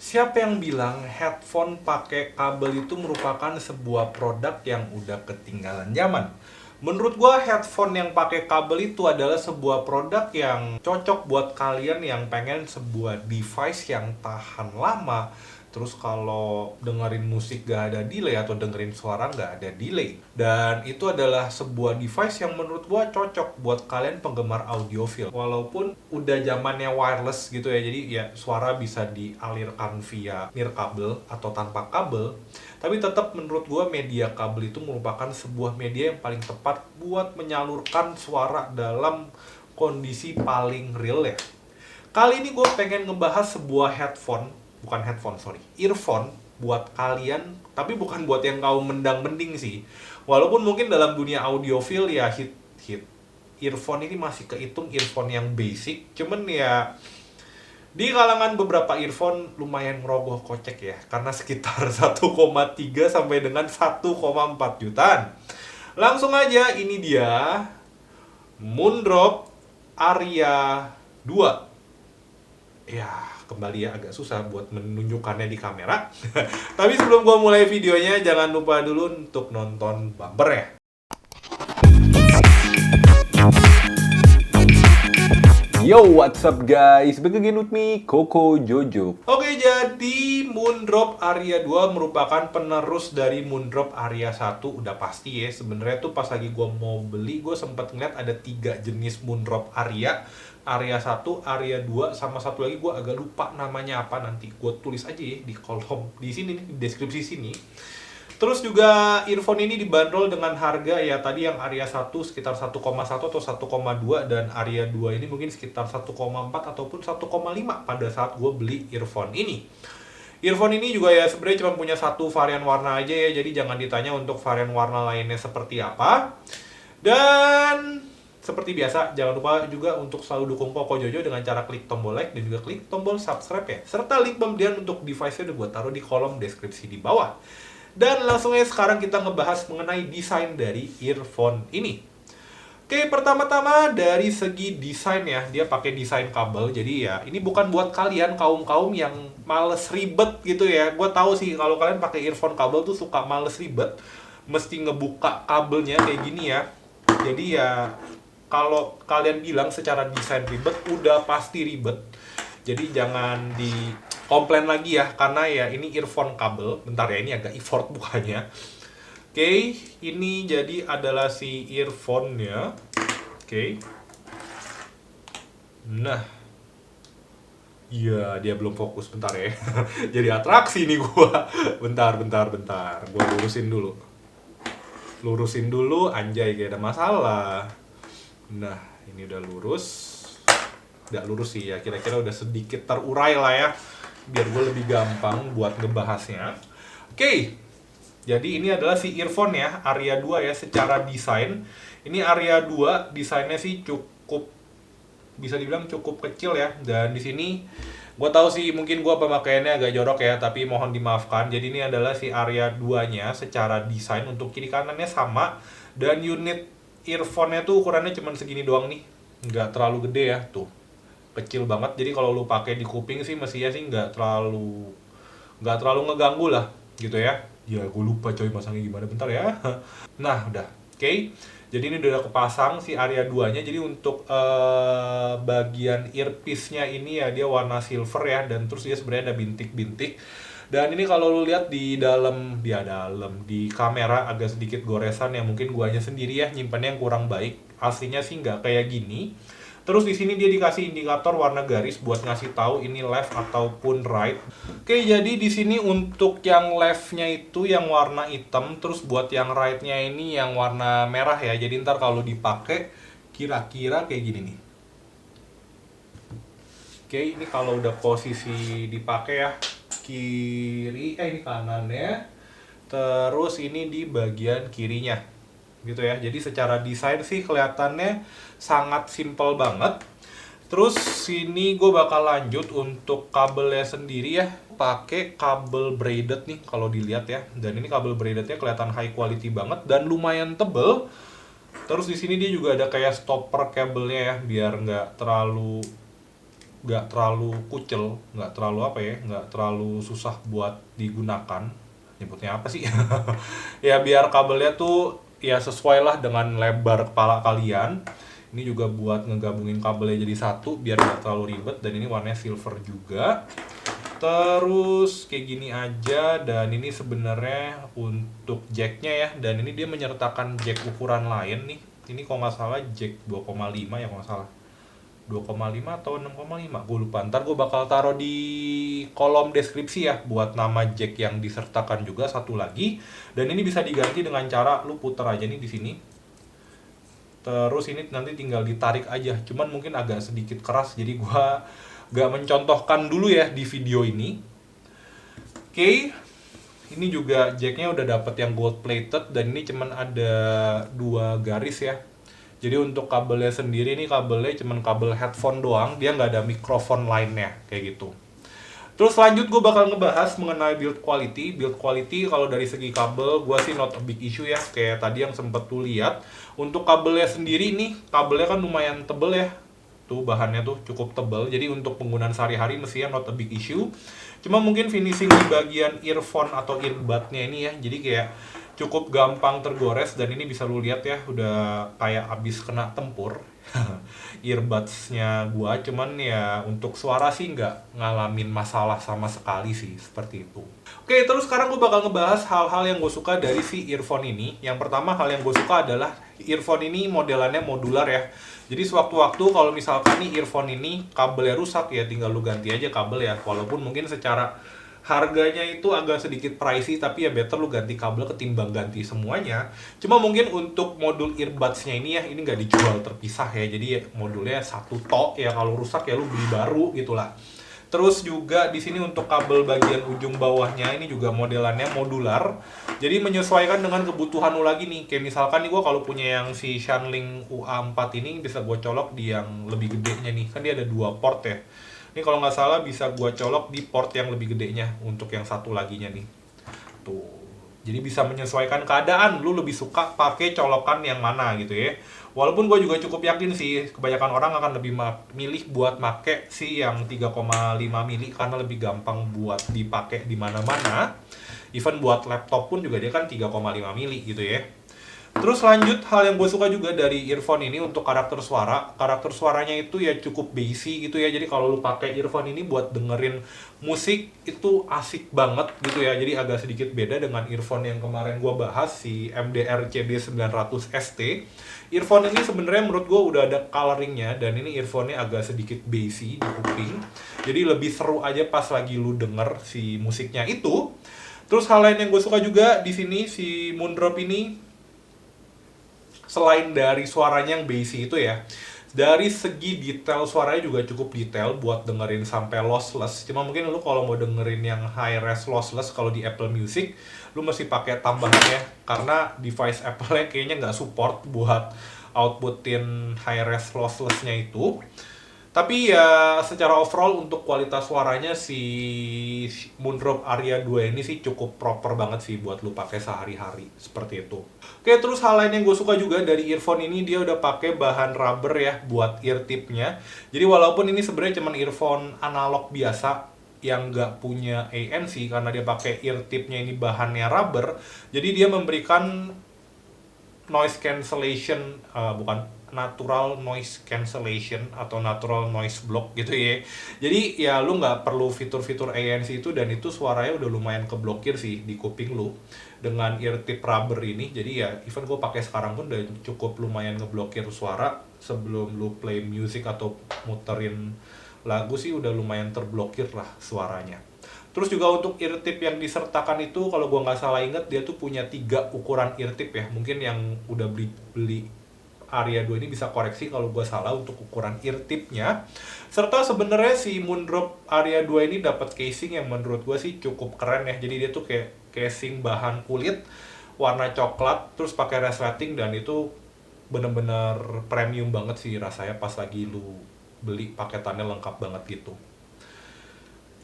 Siapa yang bilang headphone pakai kabel itu merupakan sebuah produk yang udah ketinggalan zaman? Menurut gua headphone yang pakai kabel itu adalah sebuah produk yang cocok buat kalian yang pengen sebuah device yang tahan lama. Terus kalau dengerin musik gak ada delay atau dengerin suara gak ada delay. Dan itu adalah sebuah device yang menurut gua cocok buat kalian penggemar audiophile. Walaupun udah zamannya wireless gitu ya, jadi ya suara bisa dialirkan via nirkabel atau tanpa kabel. Tapi tetap menurut gua media kabel itu merupakan sebuah media yang paling tepat buat menyalurkan suara dalam kondisi paling real ya. Kali ini gue pengen ngebahas sebuah earphone buat kalian, tapi bukan buat yang kaum mendang-mending sih. Walaupun mungkin dalam dunia audiophile ya hit earphone ini masih kehitung earphone yang basic, cuman ya di kalangan beberapa earphone lumayan ngerogoh kocek ya, karena sekitar 1,3 sampai dengan 1,4 jutaan. Langsung aja, ini dia Moondrop Aria 2. Ya, kembali ya, agak susah buat menunjukkannya di kamera. Tapi sebelum gua mulai videonya, jangan lupa dulu untuk nonton bumper ya. Yo, what's up guys? Back again with me, Koko Jojo. Oke, jadi Moondrop Aria 2 merupakan penerus dari Moondrop Aria 1. Udah pasti ya, sebenarnya tuh pas lagi gua mau beli, gua sempat ngeliat ada 3 jenis Moondrop Aria. Aria 1, Aria 2, sama satu lagi gue agak lupa namanya apa, nanti gue tulis aja ya di kolom di sini nih, di deskripsi sini. Terus juga earphone ini dibanderol dengan harga ya tadi yang Aria 1 sekitar 1,1 atau 1,2, dan Aria 2 ini mungkin sekitar 1,4 ataupun 1,5 pada saat gue beli earphone ini. Earphone ini juga ya sebenarnya cuma punya satu varian warna aja ya, jadi jangan ditanya untuk varian warna lainnya seperti apa. Dan seperti biasa, jangan lupa juga untuk selalu dukung Koko Jojo dengan cara klik tombol like dan juga klik tombol subscribe ya. Serta link pembelian untuk device-nya udah gue taruh di kolom deskripsi di bawah. Dan langsung aja sekarang kita ngebahas mengenai desain dari earphone ini. Oke, pertama-tama dari segi desain ya, dia pakai desain kabel. Jadi ya, ini bukan buat kalian kaum-kaum yang males ribet gitu ya. Gue tahu sih kalau kalian pakai earphone kabel tuh suka males ribet, mesti ngebuka kabelnya kayak gini ya. Jadi ya, kalau kalian bilang secara desain ribet, udah pasti ribet. Jadi jangan dikomplain lagi ya, karena ya ini earphone kabel. Bentar ya, ini agak effort bukanya. Oke, ini jadi adalah si earphone-nya. Oke. Nah. Iya, dia belum fokus, bentar ya. Jadi atraksi nih gua. Bentar. Gua lurusin dulu, anjay kayak ada masalah. Nah, ini udah lurus. Udah lurus sih ya, kira-kira udah sedikit terurai lah ya, biar gue lebih gampang buat ngebahasnya. Oke, jadi ini adalah si earphone ya, Aria 2 ya, secara desain. Ini Aria 2, desainnya sih cukup, bisa dibilang cukup kecil ya. Dan di sini, gue tahu sih mungkin gue pemakaiannya agak jorok ya, tapi mohon dimaafkan. Jadi ini adalah si Aria 2-nya secara desain, untuk kiri kanannya sama. Dan unit earphone-nya tuh ukurannya cuma segini doang nih, nggak terlalu gede ya, tuh kecil banget. Jadi kalau lu pakai di kuping sih mestinya sih nggak terlalu ngeganggu lah gitu ya. Ya gue lupa coy masangnya gimana, bentar ya. Nah udah, oke. Jadi ini udah kepasang si Aria 2-nya. Jadi untuk bagian earpiece-nya ini ya dia warna silver ya, dan terus dia sebenarnya ada bintik-bintik. Dan ini kalau lu lihat di kamera agak sedikit goresan ya, mungkin guanya sendiri ya nyimpannya yang kurang baik. Aslinya sih nggak kayak gini. Terus di sini dia dikasih indikator warna garis buat ngasih tahu ini left ataupun right. Oke, jadi di sini untuk yang left-nya itu yang warna hitam, terus buat yang right-nya ini yang warna merah ya. Jadi ntar kalau dipakai kira-kira kayak gini nih. Oke, ini kalau udah posisi dipakai ya, ini kanannya, terus ini di bagian kirinya gitu ya. Jadi secara desain sih kelihatannya sangat simple banget. Terus sini gue bakal lanjut untuk kabelnya sendiri ya, pakai kabel braided nih kalau dilihat ya. Dan ini kabel braidednya kelihatan high quality banget dan lumayan tebel. Terus di sini dia juga ada kayak stopper kabelnya ya, biar nggak terlalu nggak terlalu kucel, nggak terlalu apa ya, nggak terlalu susah buat digunakan. Nyebutnya apa sih? Ya biar kabelnya tuh ya sesuai lah dengan lebar kepala kalian. Ini juga buat ngegabungin kabelnya jadi satu biar nggak terlalu ribet, dan ini warnanya silver juga. Terus kayak gini aja, dan ini sebenarnya untuk jacknya ya, dan ini dia menyertakan jack ukuran lain nih. Ini kalau nggak salah jack 2,5 ya kalau nggak salah. 2,5 atau 6,5 gue lupa, ntar gue bakal taruh di kolom deskripsi ya buat nama jack yang disertakan juga satu lagi. Dan ini bisa diganti dengan cara lu puter aja nih di sini, terus ini nanti tinggal ditarik aja, cuman mungkin agak sedikit keras jadi gue gak mencontohkan dulu ya di video ini. Oke, ini juga jacknya udah dapet yang gold plated, dan ini cuman ada 2 garis ya. Jadi untuk kabelnya sendiri, ini kabelnya cuman kabel headphone doang, dia nggak ada mikrofon lainnya kayak gitu. Terus lanjut gue bakal ngebahas mengenai build quality. Build quality kalau dari segi kabel gue sih not a big issue ya, kayak tadi yang sempet tuh lihat. Untuk kabelnya sendiri nih, kabelnya kan lumayan tebel ya. Tuh bahannya tuh cukup tebel, jadi untuk penggunaan sehari-hari mestinya not a big issue. Cuma mungkin finishing di bagian earphone atau earbudnya ini ya, jadi kayak cukup gampang tergores, dan ini bisa lu lihat ya udah kayak abis kena tempur earbudsnya gua. Cuman ya untuk suara sih nggak ngalamin masalah sama sekali sih, seperti itu. Oke, terus sekarang gue bakal ngebahas hal-hal yang gue suka dari si earphone ini. Yang pertama, hal yang gue suka adalah earphone ini modelannya modular ya. Jadi sewaktu-waktu kalau misalkan nih earphone ini kabelnya rusak ya tinggal lu ganti aja kabel ya. Walaupun mungkin secara harganya itu agak sedikit pricey, tapi ya better lu ganti kabel ketimbang ganti semuanya. Cuma mungkin untuk modul earbudsnya ini ya, ini nggak dijual terpisah ya, jadi ya modulnya satu tok ya, kalau rusak ya lu beli baru gitulah. Terus juga di sini untuk kabel bagian ujung bawahnya ini juga modelannya modular, jadi menyesuaikan dengan kebutuhan lu lagi nih. Kayak misalkan nih, gua kalau punya yang si Shanling UA4 ini bisa gua colok di yang lebih gedenya nih, kan dia ada 2 port ya. Ini kalau nggak salah bisa gua colok di port yang lebih gedenya untuk yang satu laginya nih. Tuh. Jadi bisa menyesuaikan keadaan, lu lebih suka pakai colokan yang mana gitu ya. Walaupun gue juga cukup yakin sih, kebanyakan orang akan lebih milih buat make si yang 3,5 mili karena lebih gampang buat dipakai di mana-mana. Even buat laptop pun juga dia kan 3,5 mili gitu ya. Terus lanjut, hal yang gue suka juga dari earphone ini untuk karakter suara. Karakter suaranya itu ya cukup bassy gitu ya. Jadi kalau lu pakai earphone ini buat dengerin musik itu asik banget gitu ya. Jadi agak sedikit beda dengan earphone yang kemarin gue bahas, si MDR CD900 ST. Earphone ini sebenarnya menurut gue udah ada coloringnya, dan ini earphone-nya agak sedikit bassy di kuping. Jadi lebih seru aja pas lagi lu denger si musiknya itu. Terus hal lain yang gue suka juga di sini, si Moondrop ini selain dari suaranya yang bassy itu ya, dari segi detail suaranya juga cukup detail buat dengerin sampai lossless. Cuma mungkin lu kalau mau dengerin yang high res lossless kalau di Apple Music, lu mesti pakai tambahan ya, karena device Apple-nya kayaknya nggak support buat outputin high res lossless-nya itu. Tapi ya secara overall untuk kualitas suaranya si Moondrop Aria 2 ini sih cukup proper banget sih buat lu pakai sehari-hari, seperti itu. Oke, terus hal lain yang gue suka juga dari earphone ini, dia udah pakai bahan rubber ya buat ear tip-nya. Jadi walaupun ini sebenarnya cuma earphone analog biasa yang nggak punya ANC, karena dia pakai ear tip-nya ini bahannya rubber, jadi dia memberikan noise cancellation, bukan natural noise cancellation atau natural noise block gitu ya. Jadi ya lu nggak perlu fitur-fitur ANC itu, dan itu suaranya udah lumayan keblokir sih di kuping lu dengan ear tip rubber ini. Jadi ya even gue pakai sekarang pun udah cukup lumayan ngeblokir suara. Sebelum lu play music atau muterin lagu sih udah lumayan terblokir lah suaranya. Terus juga untuk ear tip yang disertakan itu, kalau gue nggak salah inget, dia tuh punya 3 ukuran ear tip ya. Mungkin yang udah beli Aria 2 ini bisa koreksi kalau gue salah untuk ukuran ear tip-nya. Serta sebenarnya si Moondrop Aria 2 ini dapat casing yang menurut gue sih cukup keren ya. Jadi dia tuh kayak casing bahan kulit warna coklat, terus pakai resleting, dan itu bener-bener premium banget sih rasanya pas lagi lu beli paketannya lengkap banget gitu.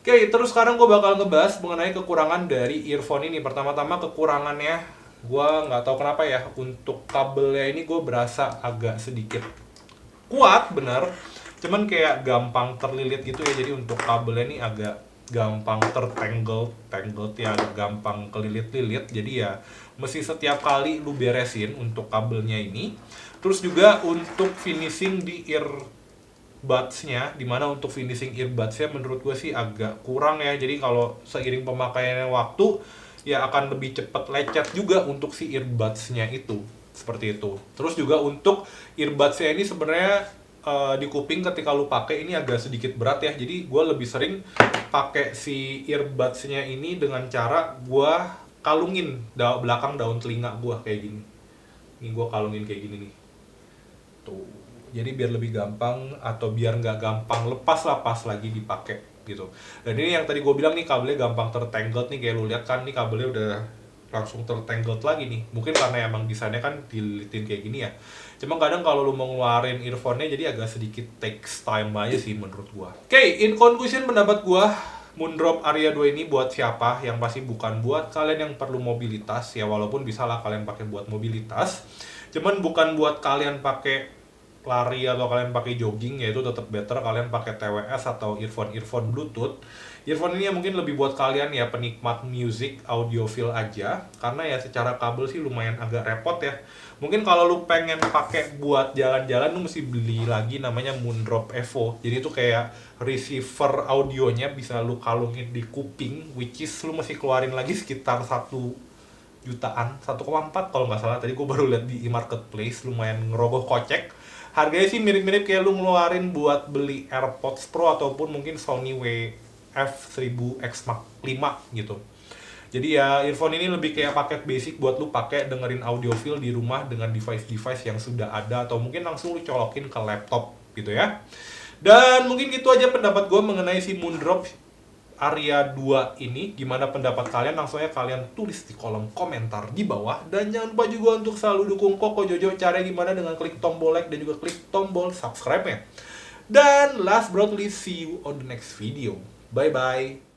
Oke, terus sekarang gue bakal ngebahas mengenai kekurangan dari earphone ini. Pertama-tama kekurangannya, gue nggak tahu kenapa ya, untuk kabelnya ini gue berasa agak sedikit kuat bener, cuman kayak gampang terlilit gitu ya. Jadi untuk kabelnya ini agak gampang tangled ya, agak gampang kelilit-lilit. Jadi ya mesti setiap kali lu beresin untuk kabelnya ini. Terus juga untuk finishing di earbuds-nya, dimana untuk finishing earbuds-nya menurut gue sih agak kurang ya. Jadi kalau seiring pemakaiannya waktu ya akan lebih cepat lecet juga untuk si earbuds-nya itu, seperti itu. Terus juga untuk earbuds-nya ini sebenarnya di kuping ketika lu pakai ini agak sedikit berat ya. Jadi gue lebih sering pakai si earbuds-nya ini dengan cara gue kalungin belakang daun telinga gue kayak gini. Ini gue kalungin kayak gini nih. Tuh. Jadi biar lebih gampang atau biar nggak gampang lepas lah pas lagi dipakai gitu. Dan ini yang tadi gue bilang nih, kabelnya gampang tertangled nih, kayak lu lihat kan nih kabelnya udah langsung tertangled lagi nih. Mungkin karena emang desainnya kan dililitin kayak gini ya. Cuma kadang kalau lu mau ngeluarin earphone-nya jadi agak sedikit takes time aja sih menurut gua. Oke, in conclusion pendapat gua, Moondrop Aria 2 ini buat siapa? Yang pasti bukan buat kalian yang perlu mobilitas ya, walaupun bisa lah kalian pakai buat mobilitas. Cuman bukan buat kalian pakai lari atau kalian pakai jogging, yaitu tetap better kalian pakai TWS atau earphone Bluetooth. Earphone ini ya mungkin lebih buat kalian ya penikmat music, audiophile aja, karena ya secara kabel sih lumayan agak repot ya. Mungkin kalau lu pengen pakai buat jalan-jalan lu mesti beli lagi namanya Moondrop Evo. Jadi itu kayak receiver audionya bisa lu kalungin di kuping, which is lu mesti keluarin lagi sekitar 1 jutaan, 1,4 kalau nggak salah. Tadi gue baru lihat di e-marketplace, lumayan ngerogoh kocek. Harganya sih mirip-mirip kayak lu ngeluarin buat beli AirPods Pro ataupun mungkin Sony WF-1000X Mark 5 gitu. Jadi ya earphone ini lebih kayak paket basic buat lu pakai dengerin audiophile di rumah dengan device-device yang sudah ada, atau mungkin langsung lu colokin ke laptop gitu ya. Dan mungkin gitu aja pendapat gue mengenai si Moondrop Aria 2 ini. Gimana pendapat kalian? Langsung aja kalian tulis di kolom komentar di bawah. Dan jangan lupa juga untuk selalu dukung Koko Jojo. Caranya gimana? Dengan klik tombol like dan juga klik tombol subscribe-nya. Dan last but not least, see you on the next video. Bye-bye.